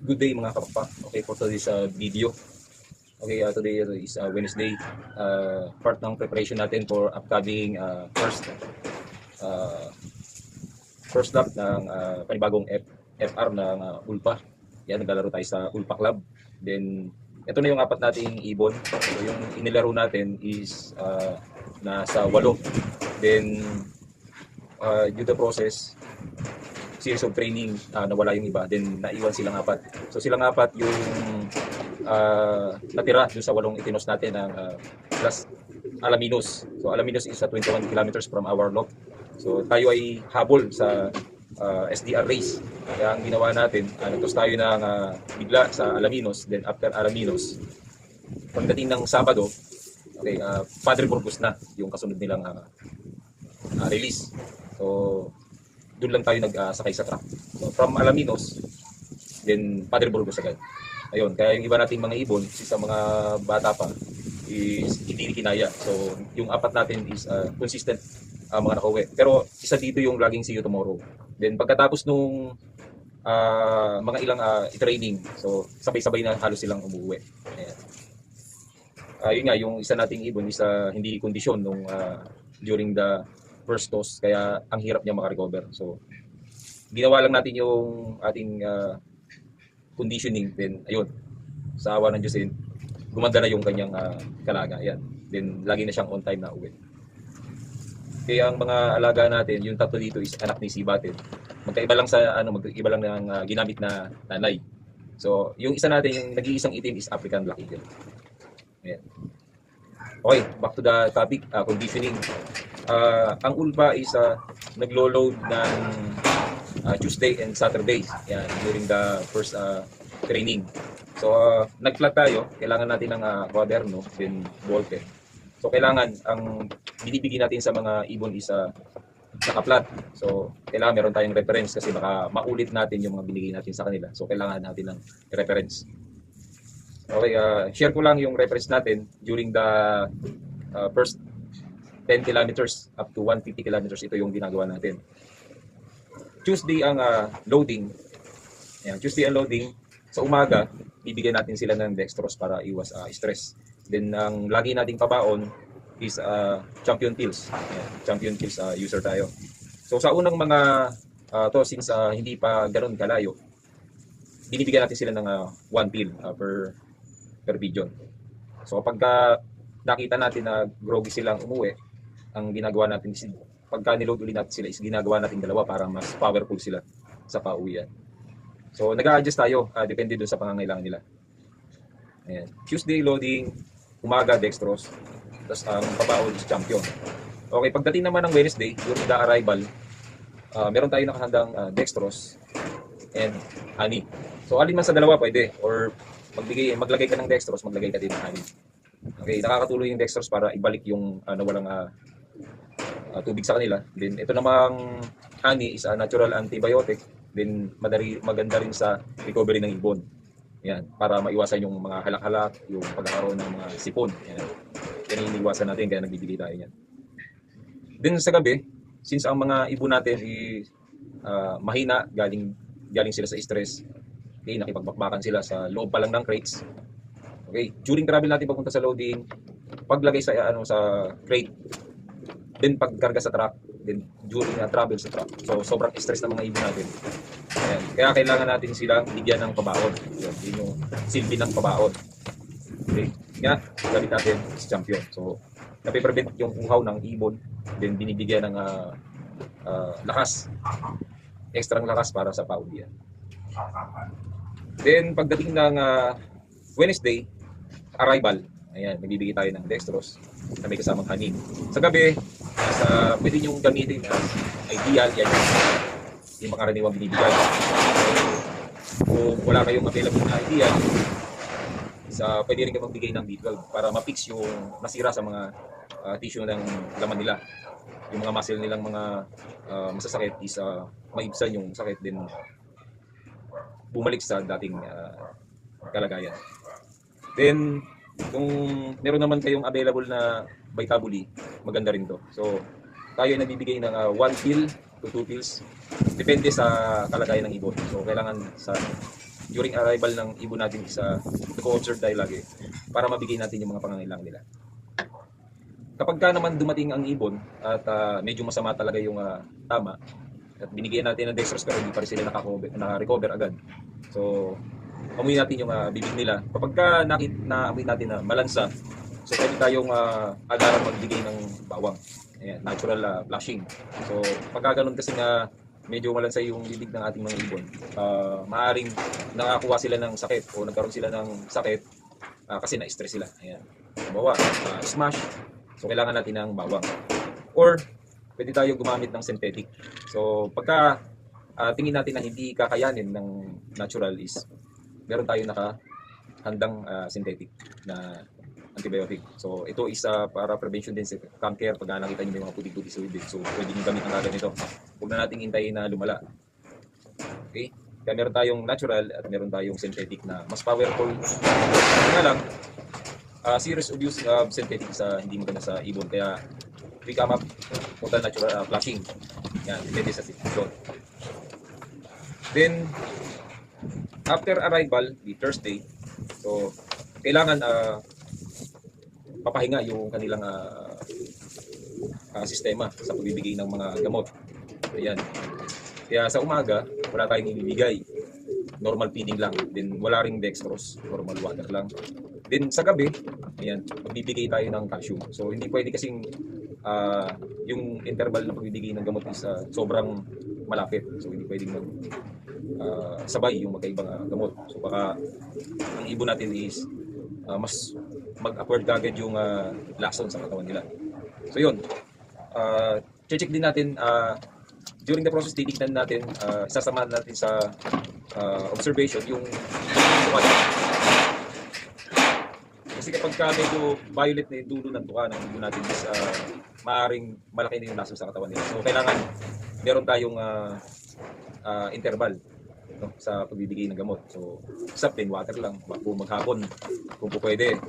Good day mga kapakpak. Okay, for today's video. Okay, today is Wednesday. Part ng preparation natin for upcoming uh, first lap ng panibagong FR ng Ulpa. Yan, naglalaro tayo sa Ulpa Club. Then, ito na yung apat nating ibon. So, yung inilaro natin is nasa 8. Then, due to process, series of training, nawala yung iba, then naiwan silang apat. So silang apat yung natira dun sa 8 itinos natin ng plus Alaminos. So Alaminos is 21 kilometers from our lot. So tayo ay habol sa SDR race. Kaya ang ginawa natin, nagtos tayo ng bigla sa Alaminos, then after Alaminos, pagdating ng Sabado, okay, Padre Burgos na yung kasunod nilang release. So doon lang tayo nagsakay sa truck. So, from Alaminos, then Padre Burgos agad. Ayun, kaya yung iba nating mga ibon, sa mga bata pa, is hindi kinaya. So, yung apat natin is consistent mga nakauwi. Pero isa dito yung laging see you tomorrow. Then pagkatapos nung mga ilang training, so sabay-sabay na halos silang umuwi. Ayan. Yun nga, yung isa nating ibon is hindi kondisyon nung during the first toss, kaya ang hirap niya makarecover. So, ginawa lang natin yung ating conditioning. Then, ayun, sa awa ng Diyos, gumanda na yung kanyang kalaga. Ayan. Then, lagi na siyang on time na uwi. Kaya ang mga alaga natin, yung tatlo dito is anak ni Sibatin. Magkaiba lang sa, magkaiba lang ng ginamit na nanay. So, yung isa natin, yung nag-iisang itim is African Black Eagle. Ayan. Okay, back to the topic, conditioning. Ang Ulpa is naglo-load ng Tuesday and Saturday, yan, during the first training. So, nag-flat tayo, kailangan natin ng kwaderno, then ballpen. So, kailangan, ang binibigyan natin sa mga ibon is naka-flat. So, kailangan meron tayong reference kasi baka maulit natin yung mga binigay natin sa kanila. So, kailangan natin ng reference. Okay, share ko lang yung reference natin during the first 10 kilometers up to 150 kilometers. Ito yung ginagawa natin. Tuesday ang loading. Ayan, Tuesday ang loading. Sa umaga, bibigyan natin sila ng dextrose para iwas stress. Then, ang lagi nating pabaon is champion pills. Ayan, champion pills user tayo. So, sa unang mga to, since hindi pa ganoon kalayo, binibigyan natin sila ng 1 pill per pigeon. So, pagka nakita natin na groggy silang umuwi, ang ginagawa natin is pagka niload ulit natin sila is ginagawa natin dalawa para mas powerful sila sa pauwian. So nag-a-adjust tayo, depende dun sa pangangailangan nila. Ayan. Tuesday loading, umaga dextrose, tapos ang pabaon is champion. Okay, pagdating naman ng Wednesday, during the arrival, meron tayong nakahandang dextrose and honey. So alin man sa dalawa pwede, or maglagay ka ng dextrose, maglagay ka din ng honey. Okay, nakakatulong yung dextrose para ibalik yung nawalang tubig sa kanila. Then ito namang honey is a natural antibiotic. Then maganda rin sa recovery ng ibon. Yan, para maiwasan yung mga halak-halak, yung pagkakaroon ng mga sipon. Yan. Yan yung iniwasan natin, kaya nagbibigay tayo yan. Then sa gabi, since ang mga ibon natin is mahina, galing sila sa stress, okay, nakipagbakbakan sila sa loob pa lang ng crates. Okay, during travel natin papunta sa loading, paglagay sa sa crate, then pagkarga sa truck, then during travel sa truck. So sobrang stress ng mga ibon natin. Ayan. Kaya kailangan natin silang bigyan ng pabaon. Yun yung silbi ng pabaon. Okay, nga gamit natin si champion. So napiprevent yung uhaw ng ibon, then binibigyan ng lakas, extra lakas para sa pauwian. Then pagdating ng Wednesday, arrival, ayan, nagbibigay tayo ng dextrose na may kasamang honey. Sa gabi, pwede nyo gamitin as ideal, yan yung makaraniwang binibigay. Kung wala kayong available na ideal, pwede rin kayo magbigay ng B12 para ma-fix yung nasira sa mga tissue ng laman nila. Yung mga muscle nilang mga masasakit is maibsan yung sakit, din bumalik sa dating kalagayan. Then, kung meron naman kayong available na Vitabuli, maganda rin to. So, tayo ay nagbibigay ng 1 pill to 2 pills. Depende sa kalagayan ng ibon. So, kailangan sa during arrival ng ibon natin isa nag-observe tayo lagi para mabigay natin yung mga pangangailangan nila. Kapag ka naman dumating ang ibon at medyo masama talaga yung tama at binigyan natin ng dextrose pero hindi pa rin sila naka-recover agad. So, amuyin natin yung bibig nila. Kapag ka naamoy natin na malansa, so pwede tayong agaran magbigay ng bawang. Ayan, natural flushing. So, pagka ganun kasi nga medyo malansa yung bibig ng ating mga ibon, maaaring nakakuha sila ng sakit o nagkaroon sila ng sakit kasi na-stress sila. Ayan. Bawa, smash. So, kailangan natin ng bawang. Or, pwede tayo gumamit ng synthetic. So, pagka tingin natin na hindi kakayanin ng natural is, meron tayong nakahandang synthetic na antibiotic. So, ito is para prevention din sa cancer. Pag nakita nyo may mga puti-puti sa bibig. So, pwede nyo gamit ang agad nito. Huwag na natin hintayin na lumala. Okay? Kaya meron tayong natural at meron tayong synthetic na mas powerful. Kaya lang, serious abuse of synthetic sa hindi maganda sa ibon. Kaya we come up total natural flushing. Yan, depende sa situation. Then, after arrival, the Thursday, so kailangan papahinga yung kanilang sistema sa pagbibigay ng mga gamot. Ayan. Kaya sa umaga, wala tayong ibibigay. Normal feeding lang. Then wala ring dextrose, normal water lang. Then sa gabi, ayan, magbibigay tayo ng calcium. So hindi pwede kasing yung interval na pagbibigay ng gamot is sobrang malapit. So hindi pwedeng sabay yung magkaibang gamot. So baka ang ibon natin is mas mag-upward kagad yung lason sa katawan nila. So yun, check din natin during the process, titignan natin, sasamahan natin sa observation yung tuka. Kasi kapag medyo violet na yung dulo ng tuka ng ibon natin is maaaring malaki na yung lason sa katawan nila. So kailangan meron tayong interval, no, sa pagbibigay ng gamot. So sa plain water lang, kung maghapon, kung po pwede,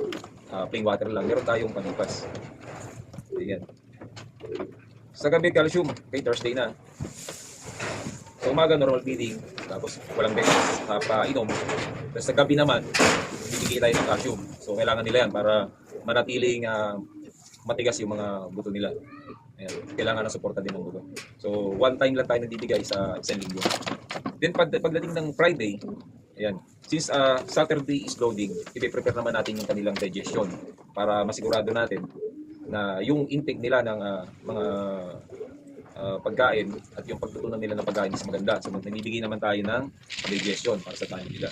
plain water lang. Meron tayong panipas. Ayan. Sa gabi, calcium. Okay, Thursday na. Sa umaga, normal feeding. Tapos, walang breakfast. Inom. Tapos sa gabi naman, bibigay tayo ng calcium. So, kailangan nila yan para manatiling matigas yung mga buto nila. Ayan. Kailangan na suporta din ng buto. So, one time lang tayo nagbibigay sa isang linggo. Then, pagdating ng Friday, ayan, since Saturday is loading, ipiprepare naman natin yung kanilang digestion para masigurado natin na yung intake nila ng mga pagkain at yung pagtutunan nila ng pagkain is maganda. So nagbibigay naman tayo ng digestion para sa time nila.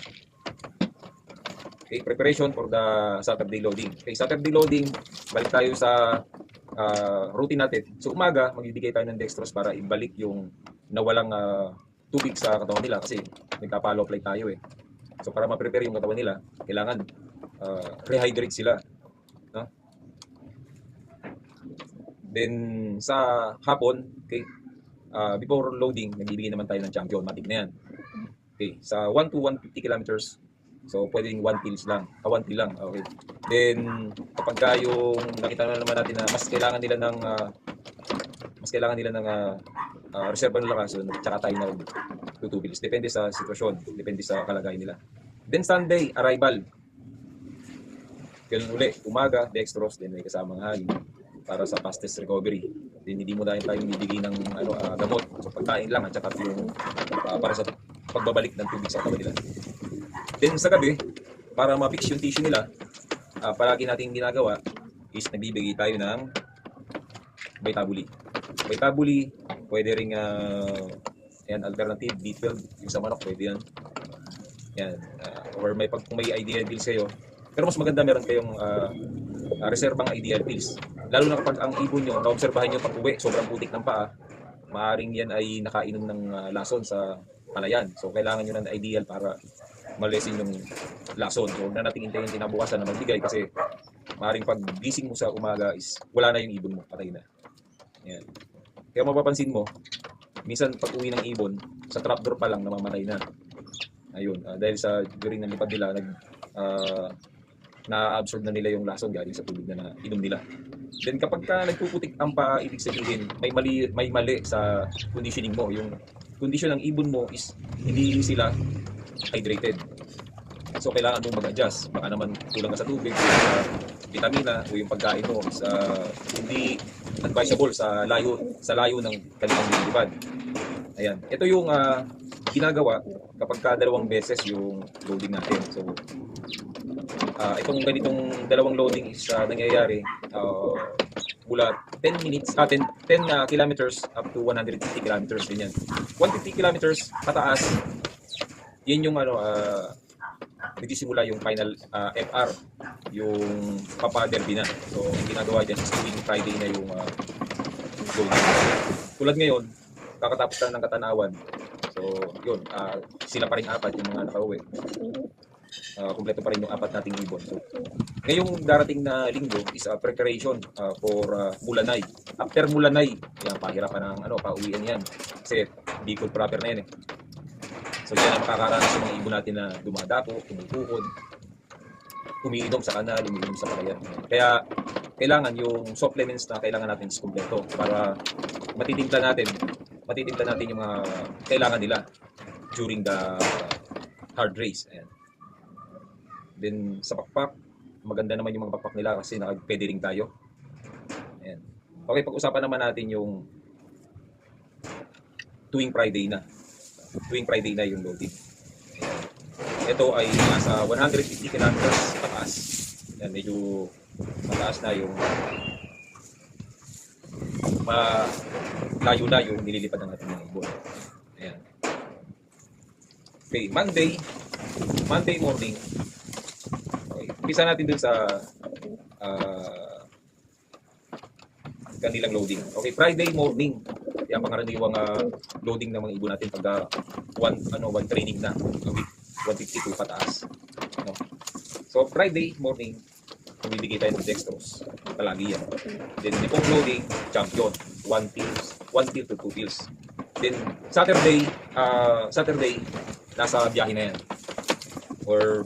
Okay, preparation for the Saturday loading. Okay, Saturday loading, balik tayo sa routine natin. So umaga, magbibigay tayo ng dextrose para ibalik yung nawalang tubig sa katawan nila kasi nagka-follow play tayo eh. So para ma-prepare yung katawan nila, kailangan rehydrate sila. No? Then sa hapon, okay, before loading, nagbibigay naman tayo ng champion, matik na yan. Okay, sa 1 to 150 kilometers, so pwedeng 1 pills lang, 1 pill lang, okay. Then kapag yung nakita naman natin na mas kailangan nila ng reserva ng lakas, so tsaka tayo na 2 pills. Depende sa sitwasyon, depende sa kalagayan nila. Then Sunday, arrival. Ganun uli, umaga, dextrose, then may kasamang hangin para sa fastest recovery. Then hindi mo dahil tayong bibigay ng gamot. So pagkain lang at saka yung para sa pagbabalik ng tubig sa katawan nila. Then sa gabi, para ma-fix yung tissue nila, palagi nating ginagawa is nagbibigay tayo ng Vitabuli. Vitabuli, pwede ring alternative B12, yung sa manok, pwede yan. Yan. Or kung may ideal pills kayo. Pero mas maganda meron kayong reserbang ideal pills. Lalo na kapag ang ibon nyo, naobserbahan nyo pag-uwi, sobrang putik ng paa, maaaring yan ay nakainom ng lason sa palayan. So, kailangan nyo ng ideal para malesin yung lason. So, huwag na natin hintayin kinabukasan na magbigay kasi maaaring pag gising mo sa umaga is wala na yung ibon mo, patay na. Yan. Kaya mapapansin mo, minsan pag uwi ng ibon, sa trapdoor pa lang namamatay na. Ayun, dahil sa during ng lipad nila, na-absorb na nila yung lason galing sa tubig na inom nila. Then kapag nagpuputik ang paa, ibig sabihin may mali sa conditioning mo. Yung condition ng ibon mo is hindi sila hydrated. So kailangan mong mag-adjust. Baka naman kulang ka sa tubig, kulang sa vitamina o yung pagkain mo is hindi advisable sa layo ng kanilang nililipad. Ayan. Ito yung ginagawa kapag dalawang beses yung loading natin. So itong ganitong dalawang loading is nangyayari mula 10 minutes, 10 kilometers up to 150 kilometers ganyan. 150 kilometers pataas, yun yung nagsisimula yung final FR, yung Papa Derby na. So ang ginagawa dyan is tuwing Friday na yung loading. Tulad ngayon, kakatapos lang ng Katanawan. So yun, sila pa rin apat yung mga nakauwi. Kumpleto pa rin yung apat nating ibon. So, ngayong darating na linggo is preparation for Mulanay. After Mulanay, yan, pahirapan ng pauwian yan. Kasi Bicol proper na yan eh. So yan ang makakaranas yung mga ibon natin na dumadapo, tumutukod, umiinom sa kanal, umiinom sa palayan. Kaya kailangan yung supplements na kailangan natin is kumpleto para matitimpla natin yung mga kailangan nila during the hard race. Ayan. Then sa pakpak, maganda naman yung mga pakpak nila kasi nakapwede rin tayo. Ayan. Okay, pag-usapan naman natin yung tuwing Friday na. Tuwing Friday na yung loading. Ayan. Ito ay nasa 150 kilometers pataas. Ayan, medyo mataas na yung layo na yung nililipad ng ating mga ibon. Ayan. Okay, Monday morning. Umpisa natin dun sa kanilang loading. Okay, Friday morning. Yan pangaraniwang loading ng mga ibon natin pag one training na a week, 152 pataas. No? So Friday morning, bibigay tayo ng dextrose. Palagi yan. Then default loading, champion, 1 till to 2 pills. Then Saturday, nasa biyahe na yan. Or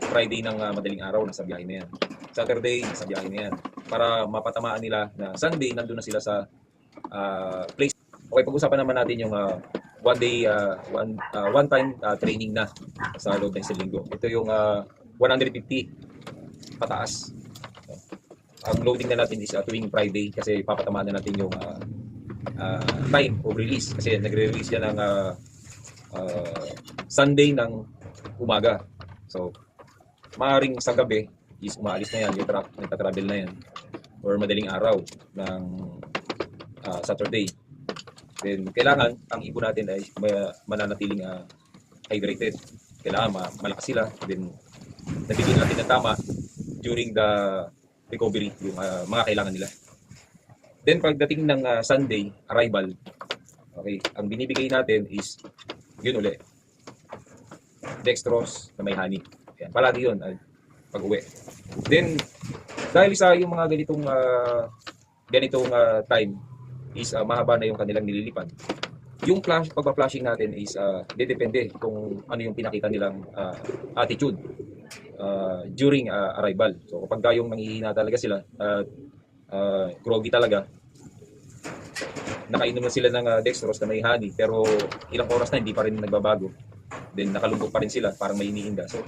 Friday ng madaling araw, nasa biyahe na yan. Saturday, nasa biyahe na yan. Para mapatamaan nila na Sunday, nandun na sila sa place. Okay, pag-usapan naman natin yung one time training na sa loob ng isang linggo. Ito yung 150 pataas. Ang loading na natin is tuwing Friday kasi papatamaan na natin yung time of release. Kasi nagre-release yan ng Sunday ng umaga. So, maaaring sa gabi is umaalis na yan, yung nagtatravel na yan or madaling araw ng Saturday. Then kailangan ang ibon natin ay mananatiling hydrated. Kailangan malakas sila. Then nabigyan natin ng tama during the recovery yung mga kailangan nila. Then pagdating ng Sunday arrival, okay, ang binibigay natin is yun ulit, dextrose na may honey. Yan, palagi yun pag-uwi. Then, dahil sa yung mga ganitong time is mahaba na yung kanilang nililipad. Yung pagpa-flashing natin is depende kung ano yung pinakita nilang attitude during arrival. So kapag yung nanghihina talaga sila, groggy talaga, nakainom na sila ng dextrose na may honey, pero ilang oras na hindi pa rin nagbabago. Then nakalungkot pa rin sila, parang may iniinda. So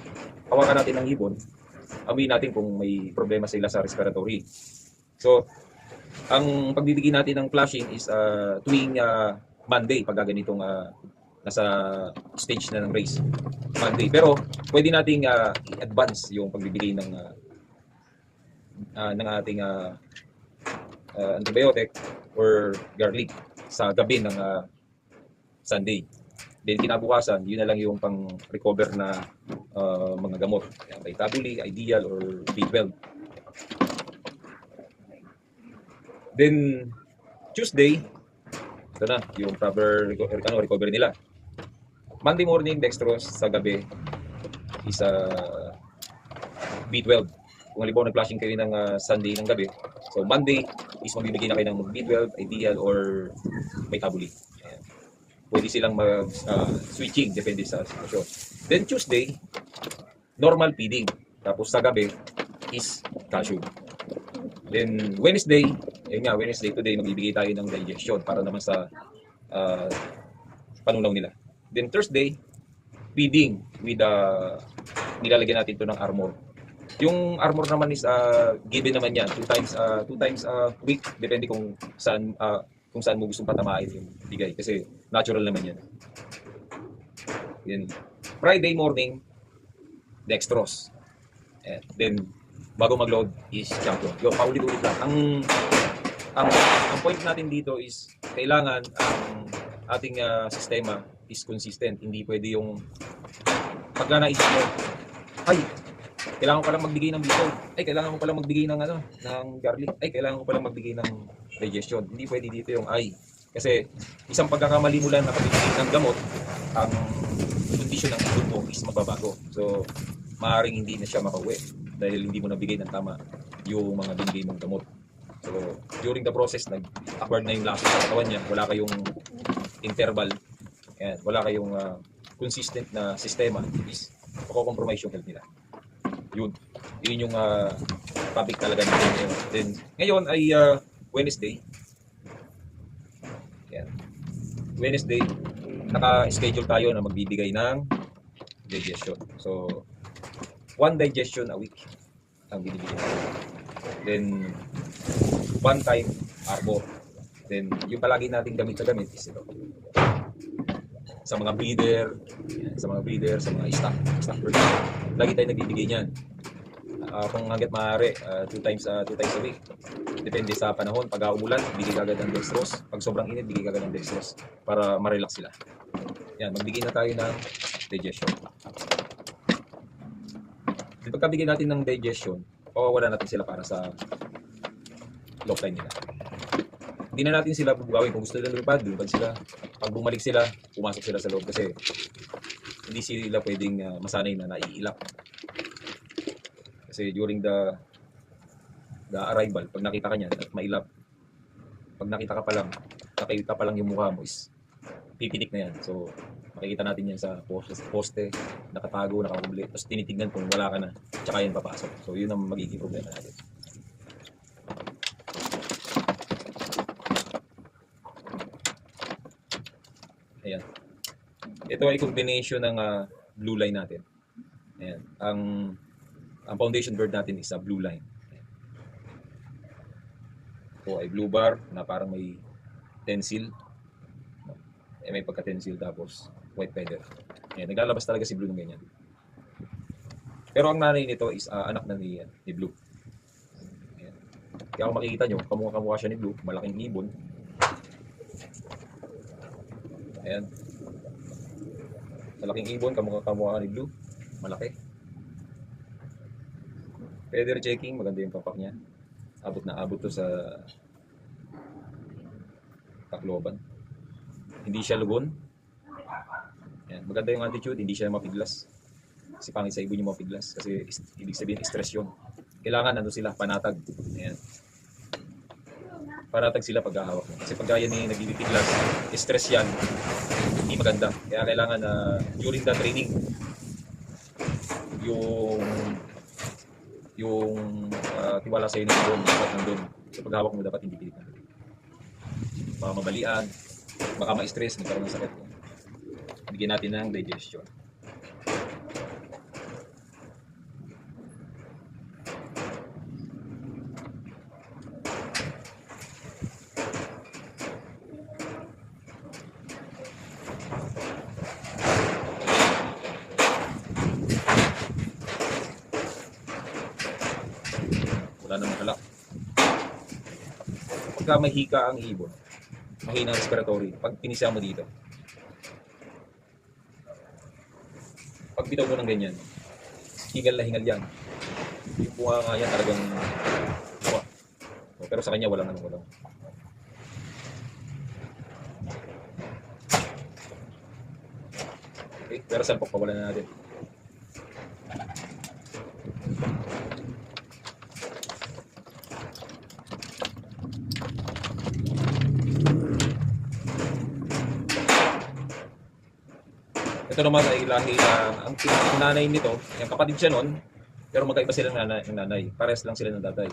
hawakan natin ng ibon, amuin natin kung may problema sila sa respiratory. So ang pagbibigay natin ng flashing is tuwing Monday pag ganitong nasa stage na ng race. Monday. Pero pwede nating i-advance yung pagbibigay ng ating antibiotic or garlic sa gabi ng Sunday. Then kinabukasan, yun na lang yung pang-recover na mga gamot. Vitabuli, Ideal, or B12. Then Tuesday, ito na yung proper recovery nila. Monday morning, dextrose. Sa gabi is B12. Kung halimbawa nag-flashing kayo ng Sunday ng gabi, so Monday is magbibigay na kayo ng B12, Ideal, or Vitabuli. Pwede silang mag-switching, depende sa sitwasyon. Then Tuesday, normal feeding. Tapos sa gabi is calcium. Then Wednesday, Wednesday today, magbibigay tayo ng digestion para naman sa panunaw nila. Then Thursday, feeding with nilalagyan natin ito ng armor. Yung armor naman is given naman yan two times a week, depende kung saan mo gustong patamain yung bigay kasi natural naman yan. Yan. Friday morning, dextrose. And then bago mag-load is champion. Yo, paulit-ulit lang. Ang point natin dito is kailangan ang ating sistema is consistent. Hindi pwede yung pagka naisip mo, ay, kailangan ko palang magbigay ng bicol. Ay, kailangan ko palang magbigay ng ng garlic. Ay, kailangan ko palang magbigay ng digestion. Hindi pwede dito yung ay. Kasi isang pagkakamali mo lang na pagbibigay ng gamot, ang kondisyon ng ibon mo is magbabago. So, maaaring hindi na siya makauwi dahil hindi mo nabigay ng tama yung mga binigay mong gamot. So, during the process, nag-acquired na yung lasa sa katawan niya. Wala kayong interval. Ayan, wala kayong consistent na sistema. Is mako-compromise yung health nila. Yun yung topic talaga natin ngayon. Then, ngayon ay Wednesday. Ayan. Wednesday, naka-schedule tayo na magbibigay ng digestion. So, 1 digestion a week ang binibigyan. Then, 1 time arbor. Then, yung palagi natin gamit na gamit is ito. Sa mga breeder, sa mga stock birds. Lagi tayo nagbibigay niyan. Kung hanggat maaari, 2 times a week. Depende sa panahon. Pag umulan, bigay kagad ng dextrose. Pag sobrang init, bigay kagad ng dextrose para ma-relax sila. Yan, magbigay na tayo ng digestion. Pagkabigay natin ng digestion, wala natin sila para sa lock line nila. Hindi na natin sila bubawin. Kung gusto nila lumipad sila. Pag bumalik sila, pumasok sila sa loob kasi hindi sila pwedeng masanay na naiilap. Kasi during the arrival, pag nakita ka niyan at mailap, pag nakita pa lang yung mukha mo is pipitik na yan. So, makikita natin yan sa poste, nakatago, nakakubli. Tapos tinitignan kung wala ka na, tsaka yan papasok. So, yun ang magiging problema natin. Ayan. Ito ay combination ng blue line natin. Ayan. Ang foundation bird natin is a blue line. Ayan. Ito ay blue bar na parang may tensil. May pagka-tensil tapos white feather. Ayan. Naglalabas talaga si blue ng ganyan. Pero ang nanay nito is anak na ni blue. Ayan. Kaya kung makikita nyo, kamukha siya ni blue, malaking ibon. Ayan. Malaking ibon, kamukha ni blue. Malaki. Feather checking, maganda yung papak niya. Abot to sa Tacloban. Hindi siya lugon. Ayan. Maganda yung attitude, hindi siya mapiglas. Kasi pangit sa ibon yung mapiglas. Kasi ibig sabihin, stress yun. Kailangan sila, panatag. Ayan. Panatag sila pag-hahawak mo. Kasi pag yan nagpipiglas, stress yan, hindi maganda. Kaya kailangan during the training, yung tiwala sa'yo ng ibon, dapat nandun. Sa paghawak mo, dapat hindi pilitan. Baka mabalian, baka ma-stress, magkaroon ng sakit. Bigyan natin ng digestion. Wala namang halak. Pagka may hika ang ibon, mahina ang respiratory, pag pinisa mo dito, pag bitaw mo ng ganyan, hingal na hingal yan. Yung bunga nga yan talagang buwa. Pero sa kanya walang walang. Okay, pero salpok pa wala na natin. Ito naman ay lahi ang nanay nito, yung kapatid siya nun, pero magkaiba sila ng nanay. Pares lang sila ng tatay.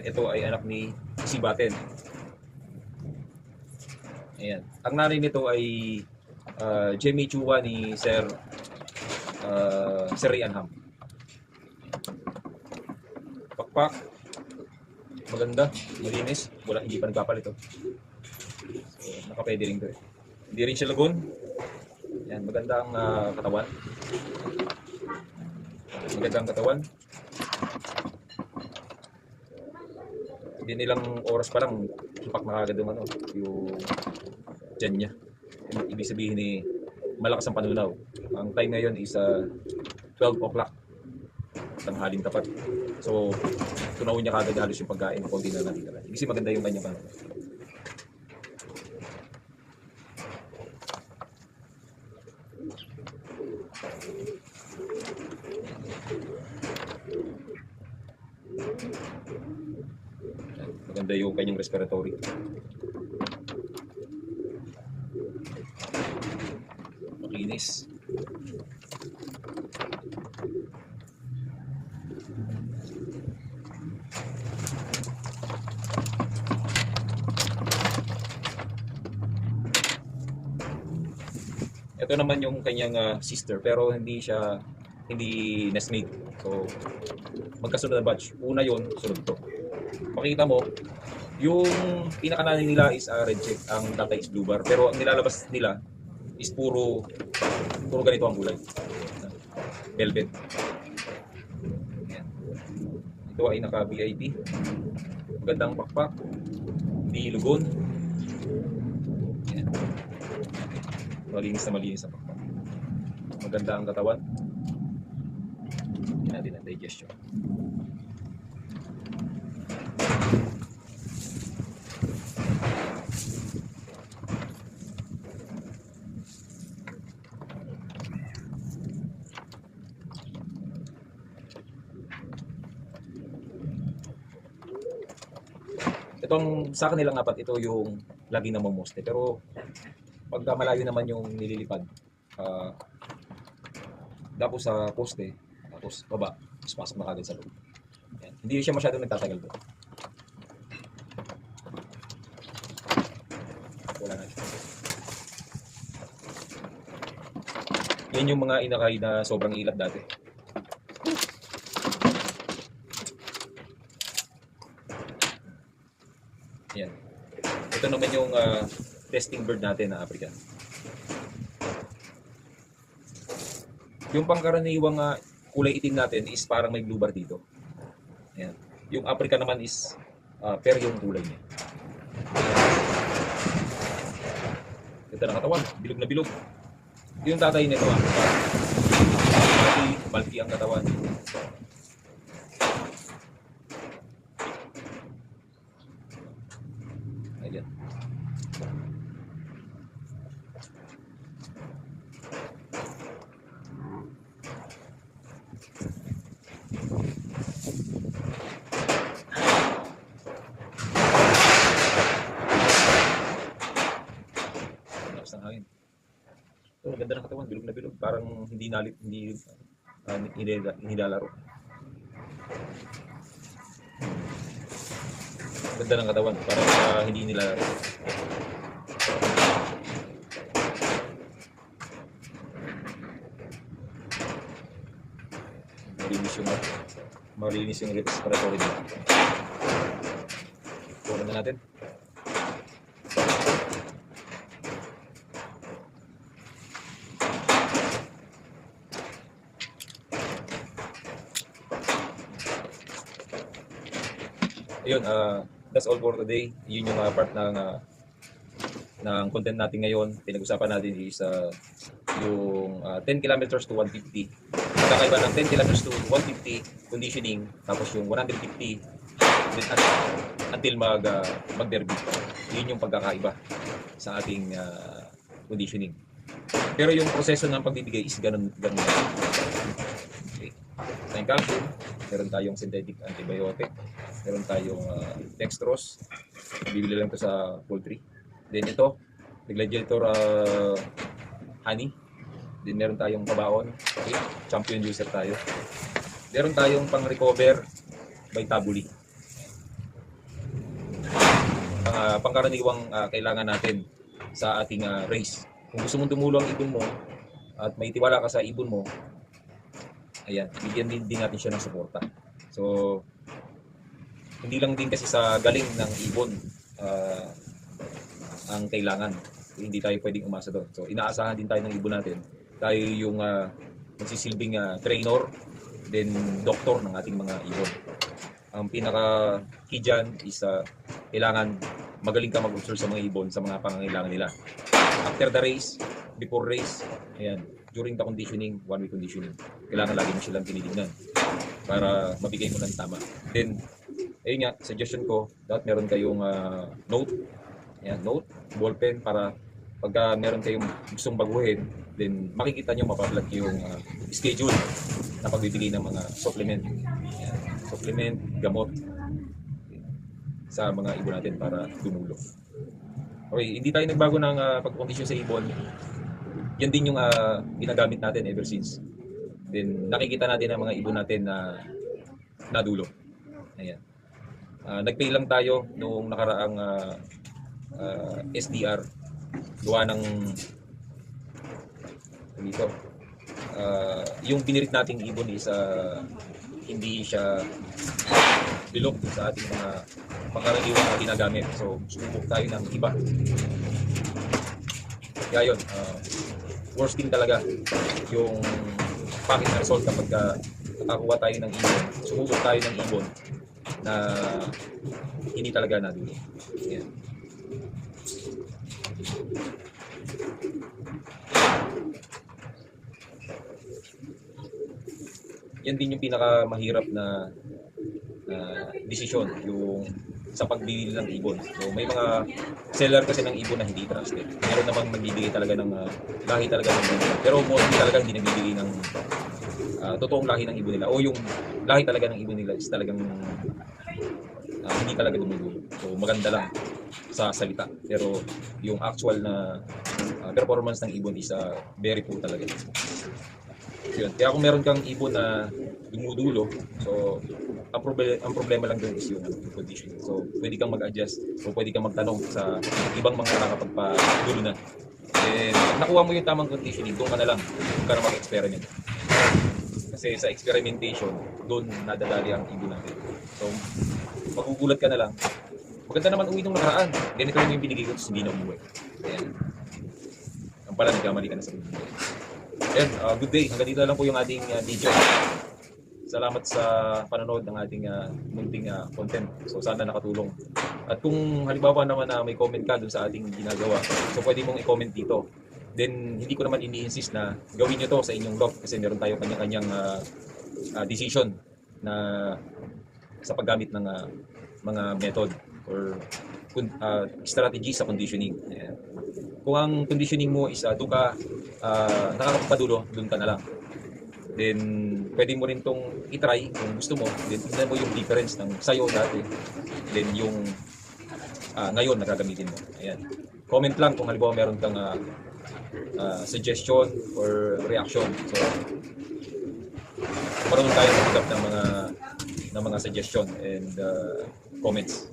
Ito ay anak ni Sibaten. Ayan. Ang nanay nito ay Jemmy Chua ni Sir Ray Anham. pakpak. Maganda, malinis. Wala, hindi pa nagpapalit. So, nakapwede rin to eh. Hindi rin siya lagon. Yan, maganda ang katawan. Maganda ang katawan. Hindi nilang oras pa lang, ipak na kagad yung dyan niya. Ibig sabihin ni malakas ang panunaw. Ang time ngayon is 12 o'clock. Tanghaling tapat. So, tunawin niya kagad halos yung pagkain. Konti na natitira. Kasi maganda yung kanyang panunaw. Maganda yung kanyang respiratory. Makinis. Ito naman yung kanyang sister pero hindi nestmate. So magkasunod na batch. Una yon, sunod to. Makikita mo, yung pinakananin nila is red check, ang tatay is blue bar. Pero ang nilalabas nila is puro ganito ang kulay. Velvet. Yan. Ito ay naka-VIP. Magandang pakpak. Hindi lugon. Yan. Malinis ang pakpak. Maganda ang katawan. Yan natin ang digestion. Itong sa kanilang apat, ito yung lagi na mamoste. Pero pagka malayo naman yung nililipad, tapos sa poste, tapos baba, tapos pasok na kagad sa loob. Yan. Hindi siya masyadong nagtatagal doon. Wala na siya. Yan yung mga inakay na sobrang ilat dati. Yan. Ito naman yung testing bird natin na African. Yung pangkaraniwang kulay itim natin is parang may blue bar dito. Yan. Yung African naman is per yung kulay niya. Ito na katawan, bilog na bilog. Yung tatay nito bulky ang katawan. Ayan. Lakas ng hangin. Ito, maganda ng katawan, bilog na bilog. Parang hindi nilalaro. Ganda ng katawan, parang hindi nilalaro. Malinis yung respiratory nila. Kunin na natin. Ayun, that's all for today. Yun yung part ng content natin ngayon. Pinag-usapan natin is yung 10 kilometers to 150. Magkakaiba ng 10 kilometers to 150 conditioning, tapos yung 150 until mag-derby. Yun yung pagkakaiba sa ating conditioning. Pero yung proseso ng pagbibigay is ganun. Okay. Tayong calcium, meron tayong synthetic antibiotic, meron tayong dextrose, bibili lang ito sa poultry. Then ito, gladiator honey. Then meron tayong pabaon, okay. Champion user tayo. Meron tayong pang-recover Vitabuli. Pangkaraniwang kailangan natin sa ating race. Kung gusto mong tumulong ang ibon mo at may tiwala ka sa ibon mo, ayan, bigyan din natin siya ng suporta. So, hindi lang din kasi sa galing ng ibon ang kailangan. Hindi tayo pwedeng umasa doon. So inaasahan din tayo ng ibon natin. Tayo yung magsisilbing trainer, then doktor ng ating mga ibon. Ang pinaka-key dyan is kailangan magaling ka mag-observe sa mga ibon sa mga pangangailangan nila. After the race, before race, ayan, during the conditioning, 1 week conditioning, kailangan lagi mo silang tinitingnan para mabigay mo ng tama. Then, ayun nga, suggestion ko, dapat meron kayong note, ayan, note, ballpen, para pagka meron kayong gustong baguhin, then makikita nyo, mapablog yung schedule na pagbibigay ng mga supplement. Ayan, supplement, gamot sa mga ibon natin para dumulog. Okay, hindi tayo nagbago ng pagkondisyon sa ibon. Yan din yung ginagamit natin ever since. Then nakikita natin ang mga ibon natin na nadulo. Ayan. Nagpay lang tayo noong nakaraang SDR. Gawa ng dito. Yung binirit nating ibon is hindi siya bilog sa ating mga pangkaraniwan na ginagamit. So, sumubok tayo ng iba. Kaya yun, worst thing talaga yung pangit na result kapag nakakuha tayo ng ibon. Sumubok tayo ng ibon na hindi talaga nadulo. Yan. Yan din yung pinakamahirap na desisyon, yung sa pagbili ng ibon. So may mga seller kasi ng ibon na hindi trusted. Meron namang nagbibigay talaga ng lahi talaga ng ibon. Pero mostly talaga hindi nagbibigay ng totoong lahi ng ibon nila. O yung lahi talaga ng ibon nila is talagang hindi talaga dumudulo. So maganda lang sa salita. Pero yung actual na performance ng ibon is very poor talaga. Yun. Kaya kung meron kang ibon na dumudulo, so ang problema lang doon is yung conditioning. So pwede kang mag-adjust o pwede kang magtanong sa ibang mga nakakapagpadulo na. And nakuha mo yung tamang conditioning, doon ka na lang, doon ka na mag-experiment. Kasi sa experimentation, doon nadadali ang ibon natin. So magugulat ka na lang. Maganda naman uwi nung nakaraan. Ganito lang yung binigay ko, hindi na umuwi. Ayan. Ang pala, nagkamali ka na sa video. And good day. Hanggang dito lang po yung ating video. Salamat sa panonood ng ating munting content. So sana nakatulong. At kung halimbawa naman na may comment ka dun sa ating ginagawa, so pwede mong i-comment dito. Then hindi ko naman ini-insist na gawin nyo to sa inyong loft kasi meron tayo kanya-kanyang decision na sa paggamit ng mga method or strategy sa conditioning. Ayan. Kung ang conditioning mo is doon ka nakakapadulo, doon ka na lang. Then pwede mo rin tong i-try kung gusto mo. Then tignan mo yung difference ng sayo dati. Then yung ngayon nagagamitin mo. Ayan. Comment lang kung halimbawa meron kang suggestion or reaction. So parang tayo maghanap ng mga suggestion and comments.